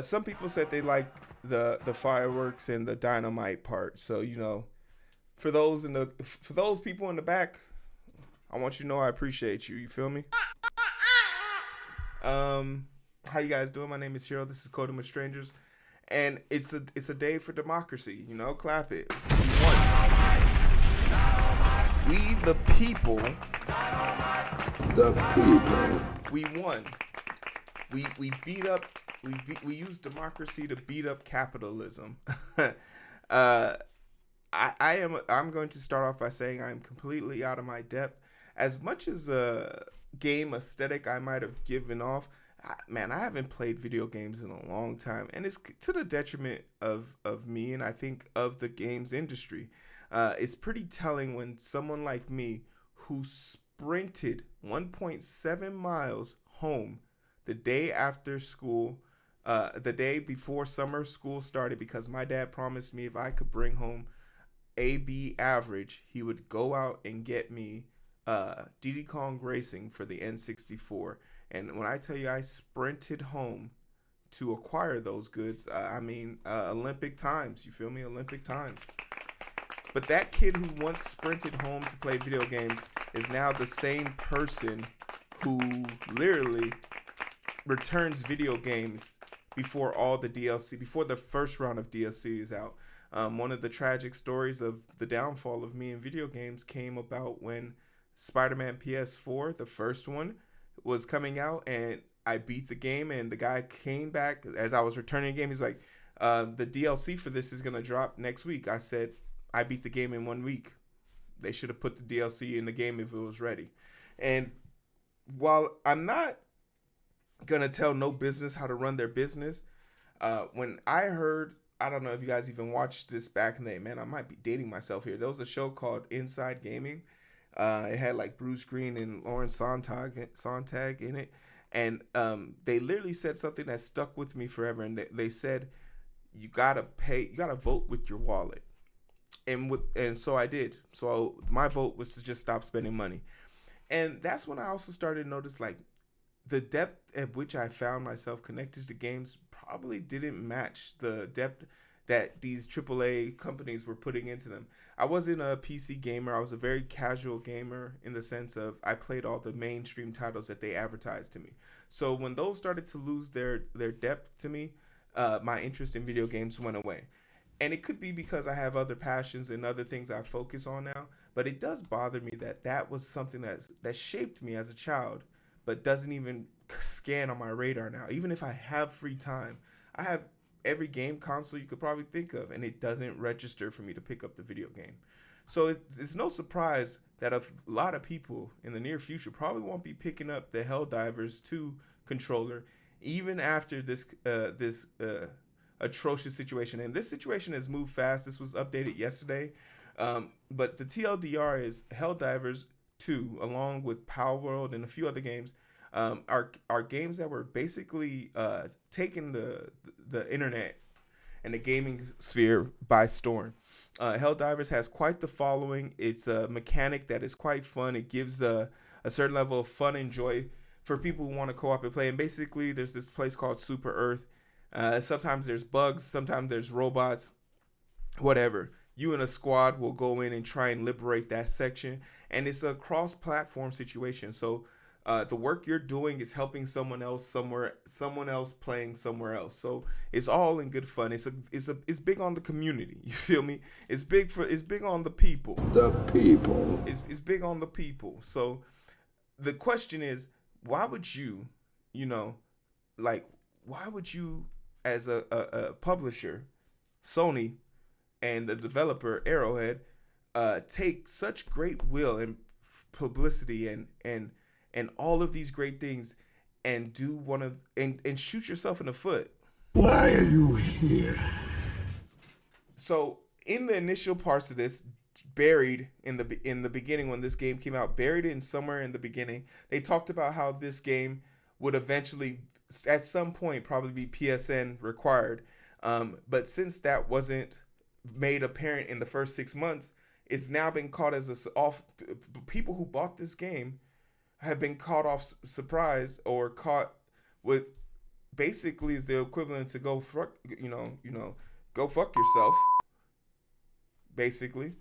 Some people said they like the fireworks and the dynamite part. So for those people in the back, I want you to know I appreciate you. You feel me? Um, how you guys doing? My name is Hero. This is Coding with Strangers, and it's a day for democracy. Clap it. We won. We the people. The people. We won. We beat up. We used democracy to beat up capitalism. uh, I'm going to start off by saying I'm completely out of my depth. As much as a game aesthetic I might have given off, man, I haven't played video games in a long time, and it's to the detriment of me, and I think of the games industry. It's pretty telling when someone like me, who sprinted 1.7 miles home the day after school, the day before summer school started, because my dad promised me if I could bring home AB average, he would go out and get me Diddy Kong Racing for the N64. And when I tell you I sprinted home to acquire those goods, I mean Olympic times. You feel me? Olympic times. But that kid who once sprinted home to play video games is now the same person who literally returns video games before all the DLC, before the first round of DLC is out. One of the tragic stories of the downfall of me in video games came about when Spider-Man PS4, the first one, was coming out, and I beat the game, and the guy came back as I was returning the game. He's like, the DLC for this is going to drop next week. I said, I beat the game in 1 week. They should have put the DLC in the game if it was ready. And while I'm not going to tell no business how to run their business, when I heard, I don't know if you guys even watched this back in the day, man, I might be dating myself here. There was a show called Inside Gaming. It had like Bruce Green and Lauren Sontag in it. And they literally said something that stuck with me forever. And they said, you got to vote with your wallet. And so I did. So my vote was to just stop spending money. And that's when I also started to notice, like, the depth at which I found myself connected to games probably didn't match the depth that these AAA companies were putting into them. I wasn't a PC gamer. I was a very casual gamer in the sense of I played all the mainstream titles that they advertised to me. So when those started to lose their depth to me, my interest in video games went away. And it could be because I have other passions and other things I focus on now. But it does bother me that was something that shaped me as a child, but doesn't even scan on my radar now. Even if I have free time, I have every game console you could probably think of, and it doesn't register for me to pick up the video game. So it's no surprise that a lot of people in the near future probably won't be picking up the Helldivers 2 controller, even after this atrocious situation. And this situation has moved fast. This was updated yesterday. But the TLDR is Helldivers 2, along with Power World and a few other games, are games that were basically taking the internet and the gaming sphere by storm. Helldivers has quite the following. It's a mechanic that is quite fun. It gives a certain level of fun and joy for people who want to co-op and play. And basically, there's this place called Super Earth. Sometimes there's bugs, sometimes there's robots, whatever. You and a squad will go in and try and liberate that section. And it's a cross-platform situation. So the work you're doing is helping someone else somewhere, someone else playing somewhere else. So it's all in good fun. It's big on the community. You feel me? It's big on the people. The people. It's big on the people. So the question is, why would you, why would you, as a publisher, Sony, and the developer Arrowhead, take such great will and publicity and all of these great things and do and shoot yourself in the foot? Why are you here? So in the initial parts of this, buried in the beginning, when this game came out, buried in somewhere in the beginning, they talked about how this game would eventually, at some point, probably be PSN required. But since that wasn't made apparent in the first 6 months, it's now been caught as people who bought this game have been caught off surprise or caught with basically is the equivalent to go fuck yourself, basically.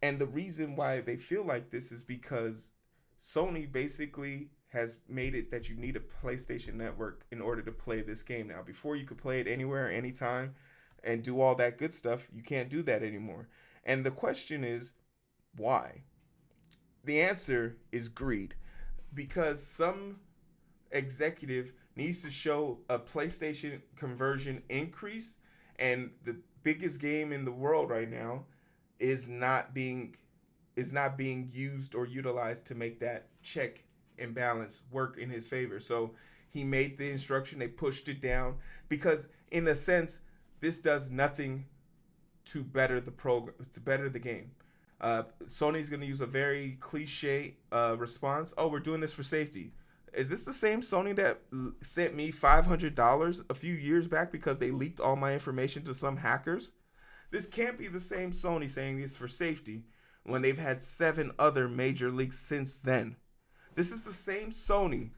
And the reason why they feel like this is because Sony basically has made it that you need a PlayStation Network in order to play this game now. Before, you could play it anywhere, anytime, and do all that good stuff. You can't do that anymore. And the question is, why? The answer is greed. Because some executive needs to show a PlayStation conversion increase, and the biggest game in the world right now is not being used or utilized to make that check and balance work in his favor. So he made the instruction, they pushed it down, because in a sense this does nothing to better the program, to better the game. Sony's going to use a very cliche response. Oh, we're doing this for safety. Is this the same Sony that sent me $500 a few years back because they leaked all my information to some hackers? This can't be the same Sony saying this for safety when they've had 7 other major leaks since then. This is the same Sony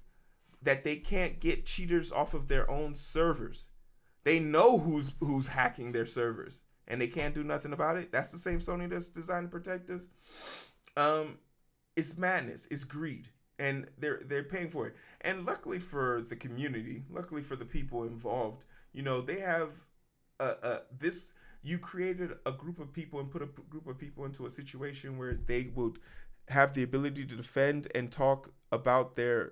that they can't get cheaters off of their own servers. They know who's hacking their servers, and they can't do nothing about it. That's the same Sony that's designed to protect us. It's madness. It's greed, and they're paying for it. And luckily for the community, luckily for the people involved, they have this. You created a group of people and put a group of people into a situation where they would have the ability to defend and talk about their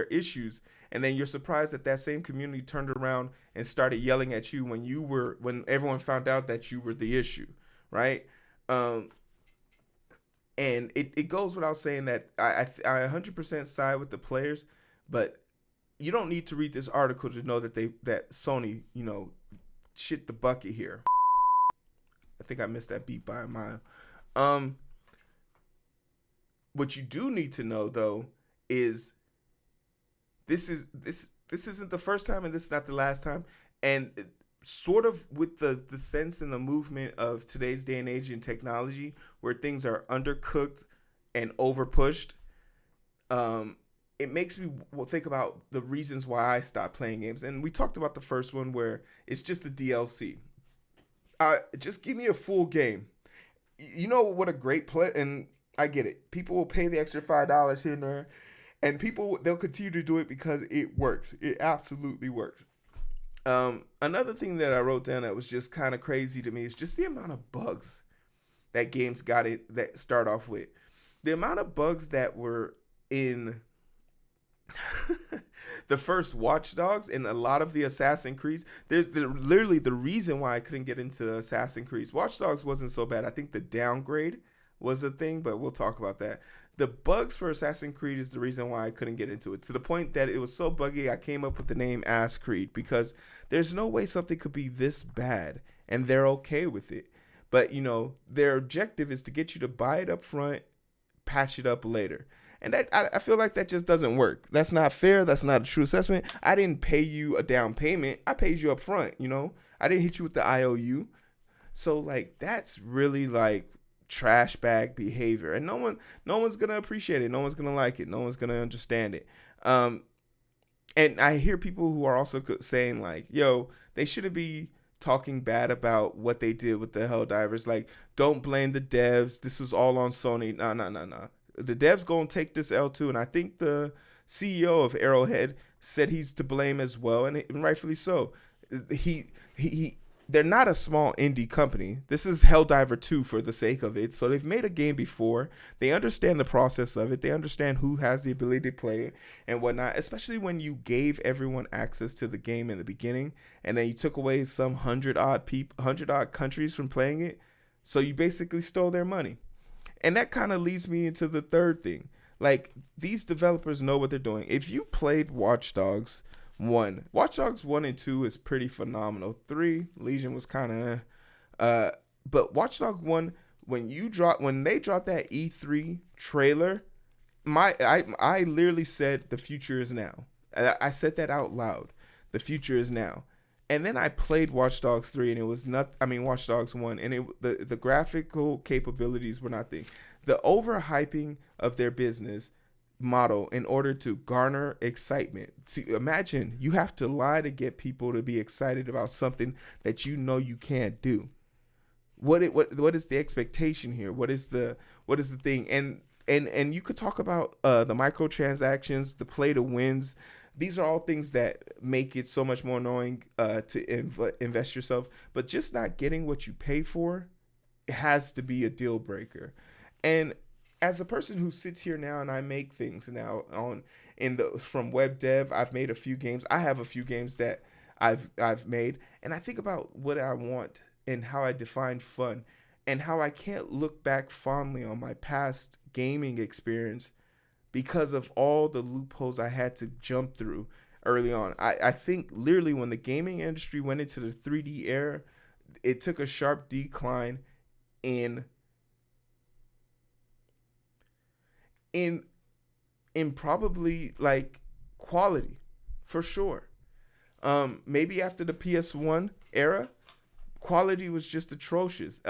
issues, and then you're surprised that same community turned around and started yelling at you when everyone found out that you were the issue, right? And it goes without saying that I 100% side with the players, but you don't need to read this article to know that Sony shit the bucket here. I think I missed that beat by a mile. What you do need to know though is this isn't the first time, and this is not the last time. And sort of with the sense and the movement of today's day and age in technology, where things are undercooked and overpushed, it makes me think about the reasons why I stopped playing games. And we talked about the first one, where it's just a DLC. Just give me a full game. You know what a great play, and I get it. People will pay the extra $5 here and there, and they'll continue to do it because it works. It absolutely works. Another thing that I wrote down that was just kind of crazy to me is just the amount of bugs that games that start off with. The amount of bugs that were in the first Watch Dogs and a lot of the Assassin's Creed. There's literally the reason why I couldn't get into Assassin's Creed. Watch Dogs wasn't so bad. I think the downgrade was a thing, but we'll talk about that. The bugs for Assassin's Creed is the reason why I couldn't get into it, to the point that it was so buggy I came up with the name Ass Creed, because there's no way something could be this bad and they're okay with it. But their objective is to get you to buy it up front, patch it up later. And that I feel like that just doesn't work. That's not fair. That's not a true assessment. I didn't pay you a down payment. I paid you up front, I didn't hit you with the IOU. So that's really trash bag behavior, and no one's gonna appreciate it. No one's gonna like it. No one's gonna understand it. And I hear people who are also saying yo, they shouldn't be talking bad about what they did with the Helldivers. Don't blame the devs. This was all on Sony. No. The devs gonna take this L too, and I think the CEO of Arrowhead said he's to blame as well, and rightfully so. They're not a small indie company. This is Helldiver 2 for the sake of it. So they've made a game before. They understand the process of it. They understand who has the ability to play it and whatnot, especially when you gave everyone access to the game in the beginning, and then you took away some 100-odd countries from playing it. So you basically stole their money. And that kind of leads me into the third thing. These developers know what they're doing. If you played Watch Dogs 1 and 2 is pretty phenomenal. 3, Legion was kind of but Watch Dogs 1, when they dropped that E3 trailer, I literally said the future is now. I said that out loud. The future is now. And then I played Watch Dogs 3, and it was Watch Dogs 1, and the graphical capabilities were not the overhyping of their business model in order to garner excitement. See, imagine you have to lie to get people to be excited about something that you know you can't do. What is the expectation here? What is the thing? And you could talk about the microtransactions, the play to wins. These are all things that make it so much more annoying to invest yourself. But just not getting what you pay for has to be a deal breaker. And as a person who sits here now and I make things now from web dev, I've made a few games. I have a few games that I've made, and I think about what I want and how I define fun and how I can't look back fondly on my past gaming experience because of all the loopholes I had to jump through early on. I think literally when the gaming industry went into the 3D era, it took a sharp decline in probably like quality, for sure. Maybe after the PS1 era, quality was just atrocious.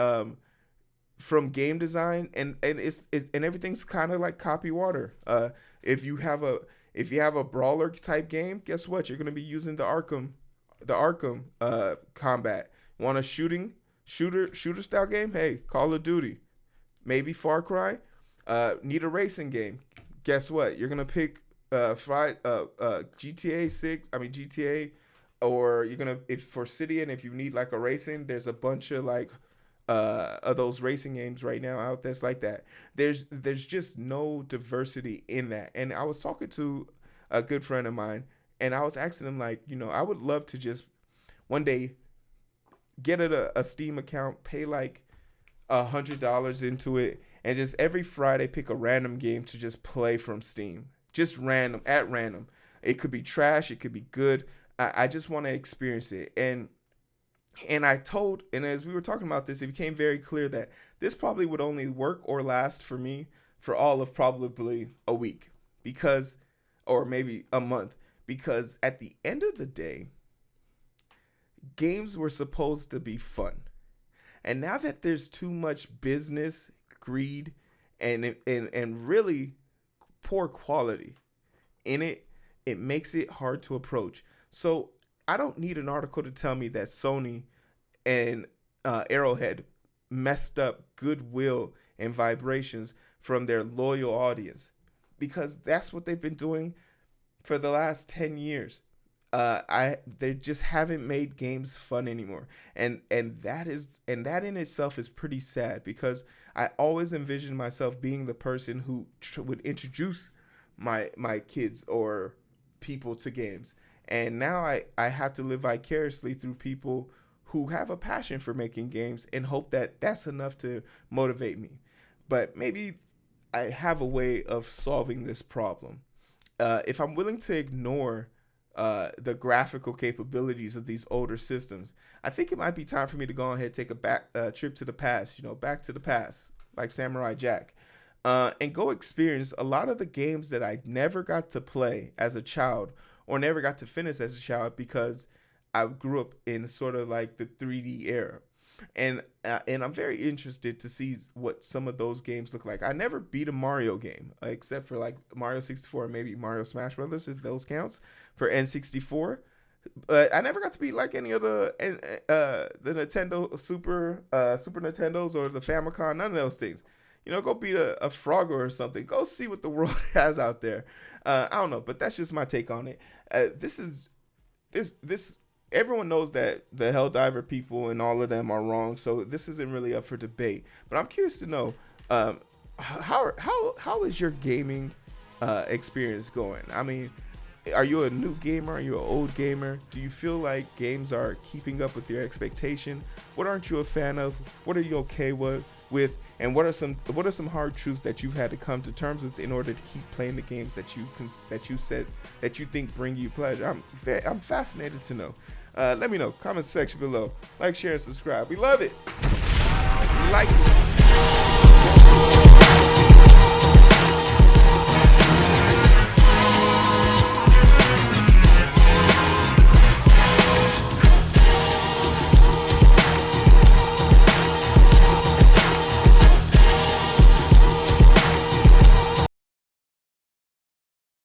From game design and everything's kind of like copy water. If you have a brawler type game, guess what? You're gonna be using the Arkham combat. Want a shooter style game? Hey, Call of Duty, maybe Far Cry. Need a racing game? Guess what? You're gonna pick GTA 6. I mean GTA, or you're gonna for City. And if you need like a racing, there's a bunch of like of those racing games right now out that's like that. There's just no diversity in that. And I was talking to a good friend of mine, and I was asking him like, I would love to just one day get a Steam account, pay like $100 into it, and just every Friday pick a random game to just play from Steam. Just at random. It could be trash, it could be good. I just want to experience it. And as we were talking about this, it became very clear that this probably would only work or last for me for all of probably a week, or maybe a month, because at the end of the day, games were supposed to be fun. And now that there's too much business, greed, and really poor quality in it, it makes it hard to approach. So I don't need an article to tell me that Sony and Arrowhead messed up goodwill and vibrations from their loyal audience, because that's what they've been doing for the last 10 years. They just haven't made games fun anymore, and that in itself is pretty sad, because I always envisioned myself being the person who would introduce my kids or people to games. And now I have to live vicariously through people who have a passion for making games and hope that that's enough to motivate me. But maybe I have a way of solving this problem. If I'm willing to ignore the graphical capabilities of these older systems, I think it might be time for me to go ahead and take a trip to the past, back to the past, like Samurai Jack, and go experience a lot of the games that I never got to play as a child, or never got to finish as a child, because I grew up in sort of like the 3D era. And I'm very interested to see what some of those games look like. I never beat a Mario game, except for like Mario 64 and maybe Mario Smash Brothers, if those counts, for N64. But I never got to beat like any of the Nintendo Super Nintendos or the Famicom, none of those things. Go beat a Frogger or something. Go see what the world has out there. I don't know, but that's just my take on it. This everyone knows that the Helldiver people and all of them are wrong, so this isn't really up for debate. But I'm curious to know, how is your gaming experience going? I mean, are you a new gamer? Are you an old gamer? Do you feel like games are keeping up with your expectation? What aren't you a fan of? What are you okay with? And what are some hard truths that you've had to come to terms with in order to keep playing the games that you said that you think bring you pleasure? I'm fascinated to know. Let me know. Comment section below. Like, share, and subscribe. We love it. Like it.